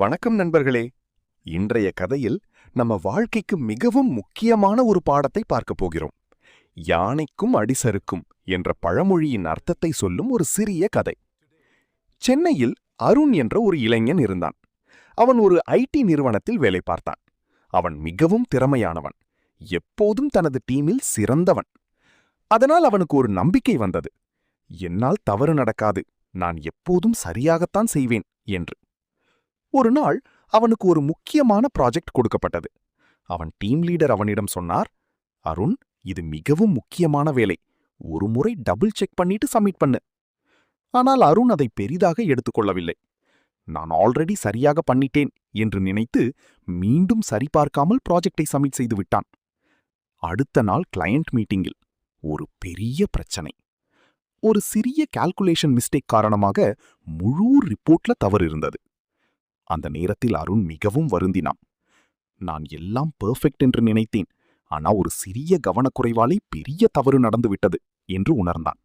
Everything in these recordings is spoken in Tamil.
வணக்கம் நண்பர்களே. இன்றைய கதையில் நம்ம வாழ்க்கைக்கு மிகவும் முக்கியமான ஒரு பாடத்தை பார்க்கப் போகிறோம். யானைக்கும் அடிசருக்கும் என்ற பழமொழியின் அர்த்தத்தை சொல்லும் ஒரு சிறிய கதை. சென்னையில் அருண் என்ற ஒரு இளைஞன் இருந்தான். அவன் ஒரு ஐடி நிறுவனத்தில் வேலை பார்த்தான். அவன் மிகவும் திறமையானவன், எப்போதும் தனது டீமில் சிறந்தவன். அதனால் அவனுக்கு ஒரு நம்பிக்கை வந்தது. என்னால் தவறு நடக்காது, நான் எப்போதும் சரியாகத்தான் செய்வேன் என்று. ஒரு நாள் அவனுக்கு ஒரு முக்கியமான ப்ராஜெக்ட் கொடுக்கப்பட்டது. அவன் டீம் லீடர் அவனிடம் சொன்னார், அருண், இது மிகவும் முக்கியமான வேலை, ஒரு முறை டபுள் செக் பண்ணிட்டு சப்மிட் பண்ணு. ஆனால் அருண் அதை பெரிதாக எடுத்துக்கொள்ளவில்லை. நான் ஆல்ரெடி சரியாக பண்ணிட்டேன் என்று நினைத்து மீண்டும் சரிபார்க்காமல் ப்ராஜெக்டை சப்மிட் செய்து விட்டான். அடுத்த நாள் கிளையண்ட் மீட்டிங்கில் ஒரு பெரிய பிரச்சனை. ஒரு சிறிய கால்குலேஷன் மிஸ்டேக் காரணமாக முழு ரிப்போர்ட்ல தவறு இருந்தது. அந்த நேரத்தில் அருண் மிகவும் வருந்தினான். நான் எல்லாம் பெர்ஃபெக்ட் என்று நினைத்தேன், ஆனா ஒரு சிறிய கவனக்குறைவாலே பெரிய தவறு நடந்துவிட்டது என்று உணர்ந்தான்.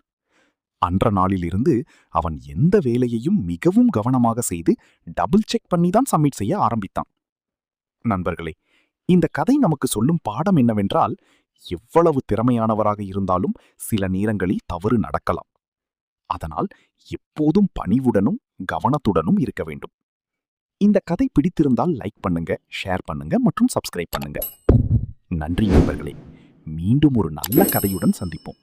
அன்ற நாளிலிருந்து அவன் எந்த வேலையையும் மிகவும் கவனமாக செய்து டபுள் செக் பண்ணி தான் சப்மிட் செய்ய ஆரம்பித்தான். நண்பர்களே, இந்த கதை நமக்கு சொல்லும் பாடம் என்னவென்றால், எவ்வளவு திறமையானவராக இருந்தாலும் சில நேரங்களில் தவறு நடக்கலாம். அதனால் எப்போதும் பணிவுடனும் கவனத்துடனும் இருக்க வேண்டும். இந்த கதை பிடித்திருந்தால் லைக் பண்ணுங்க, ஷேர் பண்ணுங்க மற்றும் சப்ஸ்கிரைப் பண்ணுங்க. நன்றி நண்பர்களே. மீண்டும் ஒரு நல்ல கதையுடன் சந்திப்போம்.